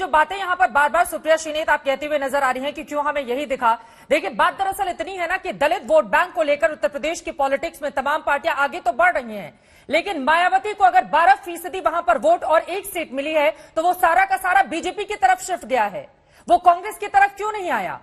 जो बातें यहां पर बार बार सुप्रिया श्रीनेत आप कहते हुए नजर आ रही हैं कि क्यों हमें यही दिखा। देखिए, बात दरअसल इतनी है ना कि दलित वोट बैंक को लेकर उत्तर प्रदेश की पॉलिटिक्स में तमाम पार्टियां आगे तो बढ़ रही हैं, लेकिन मायावती को अगर 12% वहां पर वोट और 1 सीट मिली है तो वो सारा का सारा बीजेपी की तरफ शिफ्ट गया है। वो कांग्रेस की तरफ क्यों नहीं आया?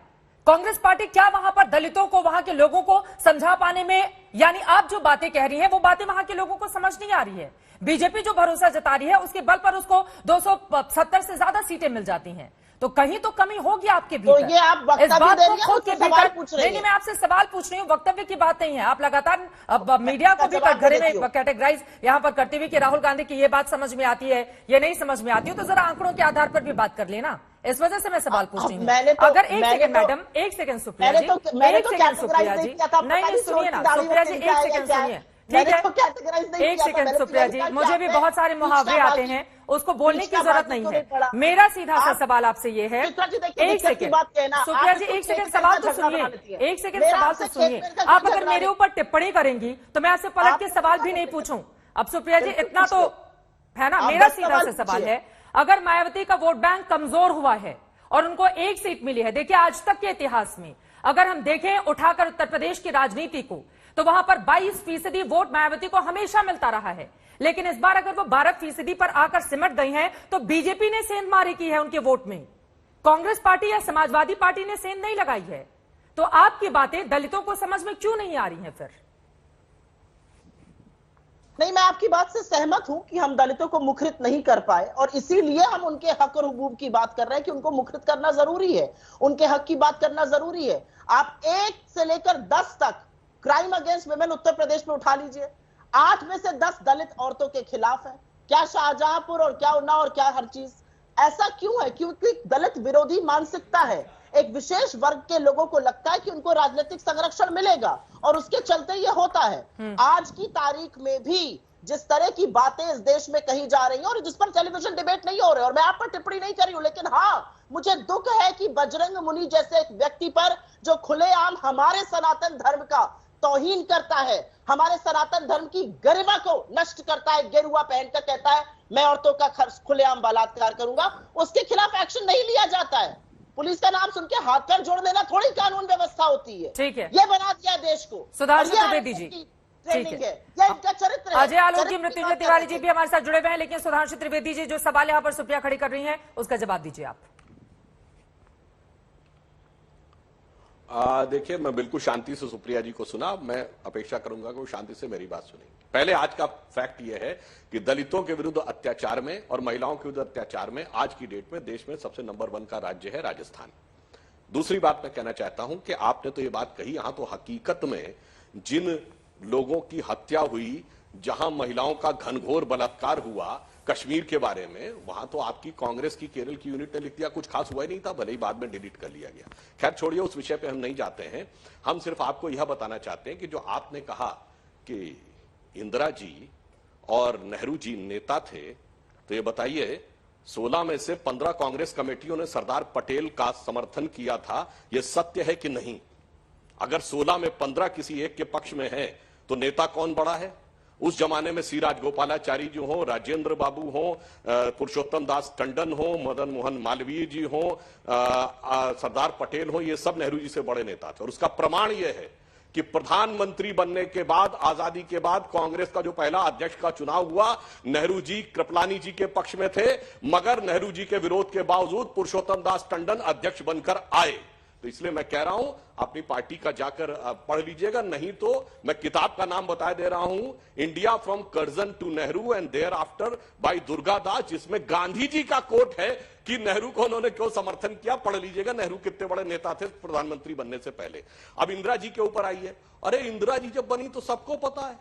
कांग्रेस पार्टी क्या वहां पर दलितों को, वहां के लोगों को समझा पाने में, यानी आप जो बातें कह रही हैं वो बातें वहां के लोगों को समझ नहीं आ रही है। बीजेपी जो भरोसा जता रही है उसके बल पर उसको 270 से ज्यादा सीटें मिल जाती हैं, तो कहीं तो कमी होगी आपके भीतर। तो ये आप इस बात को खुद के सवाल पूछ रहे हैं। नहीं, मैं आपसे सवाल पूछ रही हूँ, वक्तव्य की बात नहीं है। आप लगातार मीडिया को भी कटघरे में कैटेगराइज यहां पर करते हुए कि राहुल गांधी की ये बात समझ में आती है, ये नहीं समझ में आती है, तो जरा आंकड़ों के आधार पर भी बात कर लेना। इस वजह से मैं सवाल पूछ रही हूँ। अगर एक सेकंड मैडम, एक सेकंड सुप्रिया जी, एक सेकंड सुप्रिया जी, नहीं सुनिए ना सुप्रिया जी, एक सेकंड सुनिए, ठीक है? एक सेकंड सुप्रिया जी, मुझे भी बहुत सारे मुहावरे आते हैं, उसको बोलने की जरूरत नहीं है। मेरा सीधा सा सवाल आपसे ये है, एक सेकंड सुप्रिया जी, एक सेकंड सवाल तो सुनिए, एक सेकंड सवाल तो सुनिए। आप अगर मेरे ऊपर टिप्पणी करेंगी तो मैं आपसे पलट के सवाल भी नहीं पूछूं। अब सुप्रिया जी इतना तो है ना, मेरा सीधा सा सवाल है, अगर मायावती का वोट बैंक कमजोर हुआ है और उनको 1 सीट मिली है, देखिए आज तक के इतिहास में अगर हम देखें उठाकर उत्तर प्रदेश की राजनीति को, तो वहां पर 22% वोट मायावती को हमेशा मिलता रहा है, लेकिन इस बार अगर वो 12% पर आकर सिमट गई हैं तो बीजेपी ने सेंध मारी की है उनके वोट में, कांग्रेस पार्टी या समाजवादी पार्टी ने सेंध नहीं लगाई है। तो आपकी बातें दलितों को समझ में क्यों नहीं आ रही हैं फिर? नहीं, मैं आपकी बात से सहमत हूं कि हम दलितों को मुखरित नहीं कर पाए और इसीलिए हम उनके हक और हुकूक की बात कर रहे हैं कि उनको मुखरित करना जरूरी है, उनके हक की बात करना जरूरी है। आप 1 से लेकर 10 तक crime against women Uttar Pradesh में उठा लीजिए, 8 में से 10 दलित औरतों के खिलाफ है। क्या शाहजहांपुर और क्या उन्नाव और क्या हर चीज? ऐसा क्यों है? क्योंकि दलित विरोधी मानसिकता है। एक विशेष वर्ग के लोगों को लगता है कि उनको राजनीतिक संरक्षण मिलेगा और उसके चलते ये होता है। आज की तारीख में भी जिस तरह की बातें इस देश में कही जा रही हैं और जिस पर टेलीविजन डिबेट नहीं हो रहे, और मैं आप पर टिप्पणी नहीं कर रही हूं, लेकिन हाँ, मुझे दुख है कि बजरंग मुनि जैसे एक व्यक्ति पर जो खुलेआम हमारे सनातन धर्म का तौहीन करता है, हमारे सनातन धर्म की गरिमा को नष्ट करता है, गेरुआ पहनकर कहता है मैं औरतों का खुलेआम बलात्कार करूंगा, उसके खिलाफ एक्शन नहीं लिया जाता है। पुलिस का नाम सुन के हाथ पैर जोड़ देना थोड़ी कानून व्यवस्था होती है। ठीक है, ये बना दिया देश को। सुधांशु त्रिवेदी जी, ठीक है, इनका चरित्र। अजय आलोकी, मृत्युंजय तिवारी जी भी हमारे साथ जुड़े हुए हैं, लेकिन सुधांशु त्रिवेदी जी जो सवाल यहां पर सुप्रिया खड़ी कर रही हैं उसका जवाब दीजिए आप। देखिए, मैं बिल्कुल शांति से सुप्रिया जी को सुना, मैं अपेक्षा करूंगा कि वो शांति से मेरी बात सुनेंगे। पहले आज का फैक्ट यह है कि दलितों के विरुद्ध अत्याचार में और महिलाओं के विरुद्ध अत्याचार में आज की डेट में देश में सबसे नंबर 1 का राज्य है राजस्थान। दूसरी बात मैं कहना चाहता हूं कि आपने तो ये बात कही, यहां तो हकीकत में जिन लोगों की हत्या हुई, जहां महिलाओं का घनघोर बलात्कार हुआ कश्मीर के बारे में, वहां तो आपकी कांग्रेस की केरल की यूनिट ने लिख दिया कुछ खास हुआ ही नहीं था, भले ही बाद में डिलीट कर लिया गया। खैर छोड़िए, उस विषय पे हम नहीं जाते हैं। हम सिर्फ आपको यह बताना चाहते हैं कि जो आपने कहा कि इंदिरा जी और नेहरू जी नेता थे, तो ये बताइए 16 में से 15 कांग्रेस कमेटियों ने सरदार पटेल का समर्थन किया था, यह सत्य है कि नहीं? अगर 16 में 15 किसी एक के पक्ष में है तो नेता कौन बड़ा है? उस जमाने में सी राजगोपालाचारी जी हो, राजेंद्र बाबू हो, पुरुषोत्तम दास टंडन हो, मदन मोहन मालवीय जी हो, सरदार पटेल हो, ये सब नेहरू जी से बड़े नेता थे। और उसका प्रमाण यह है कि प्रधानमंत्री बनने के बाद, आजादी के बाद कांग्रेस का जो पहला अध्यक्ष का चुनाव हुआ, नेहरू जी कृपलानी जी के पक्ष में थे, मगर नेहरू जी के विरोध के बावजूद पुरुषोत्तम दास टंडन अध्यक्ष बनकर आए। तो इसलिए मैं कह रहा हूं अपनी पार्टी का जाकर पढ़ लीजिएगा, नहीं तो मैं किताब का नाम बता दे रहा हूं, India from Curzon to Nehru and thereafter by Durga Das, जिसमें गांधी जी का कोट है कि नेहरू को उन्होंने क्यों समर्थन किया। पढ़ लीजिएगा नेहरू कितने बड़े नेता थे प्रधानमंत्री बनने से पहले। अब इंदिरा जी के ऊपर आई है। अरे इंदिरा जी जब बनी तो सबको पता है,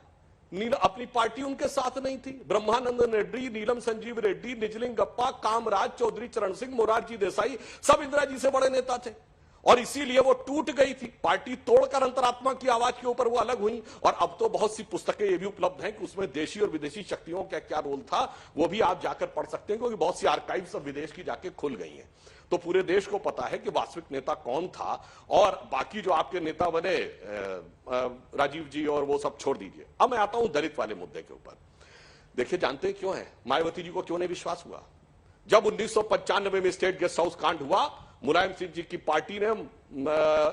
अपनी पार्टी उनके साथ नहीं थी। ब्रह्मानंद रेड्डी, नीलम संजीव रेड्डी, निजलिंगप्पा, कामराज, चौधरी चरण सिंह, मोरारजी देसाई, सब इंदिरा जी से बड़े नेता थे और इसीलिए वो टूट गई थी। पार्टी तोड़कर अंतरात्मा की आवाज के ऊपर वो अलग हुई। और अब तो बहुत सी पुस्तकें ये भी उपलब्ध हैं कि उसमें देशी और विदेशी शक्तियों का क्या रोल था, वो भी आप जाकर पढ़ सकते हैं, क्योंकि बहुत सी आर्काइव्स अब विदेश की जाके खुल गई हैं। तो पूरे देश को पता है कि वास्तविक नेता कौन था। और बाकी जो आपके नेता बने राजीव जी और वो सब छोड़ दीजिए। अब मैं आता हूं दलित वाले मुद्दे के ऊपर। देखिए, जानते हैं क्यों है मायावती जी को क्यों नहीं विश्वास हुआ? जब 1995 में स्टेट गेस्ट हाउस कांड हुआ, मुलायम सिंह जी की पार्टी ने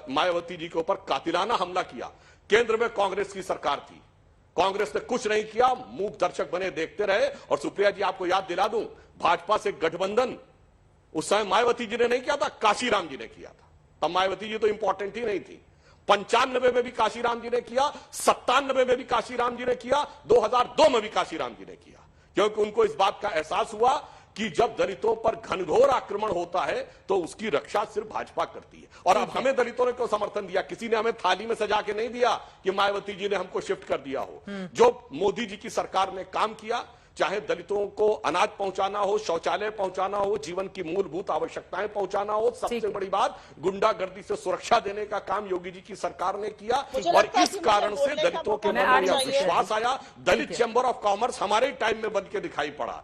मायावती जी के ऊपर कातिलाना हमला किया। केंद्र में कांग्रेस की सरकार थी, कांग्रेस ने कुछ नहीं किया, मूक दर्शक बने देखते रहे। और सुप्रिया जी, आपको याद दिला दूं, भाजपा से गठबंधन उस समय मायावती जी ने नहीं किया था, काशीराम जी ने किया था। तब मायावती जी तो इंपॉर्टेंट ही नहीं थी। 95 में भी काशीराम जी ने किया, 97 में भी काशीराम जी ने किया, 2002 में भी काशीराम जी ने किया, क्योंकि उनको इस बात का एहसास हुआ कि जब दलितों पर घनघोर आक्रमण होता है तो उसकी रक्षा सिर्फ भाजपा करती है। और अब हमें दलितों ने क्यों समर्थन दिया? किसी ने हमें थाली में सजा के नहीं दिया कि मायावती जी ने हमको शिफ्ट कर दिया हो। जो मोदी जी की सरकार ने काम किया, चाहे दलितों को अनाज पहुंचाना हो, शौचालय पहुंचाना हो, जीवन की मूलभूत आवश्यकताएं पहुंचाना हो, सबसे बड़ी बात गुंडागर्दी से सुरक्षा देने का काम योगी जी की सरकार ने किया। और इस कारण से दलितों के मन में यह विश्वास आया। दलित चैंबर ऑफ कॉमर्स हमारे टाइम में बन के दिखाई पड़ा।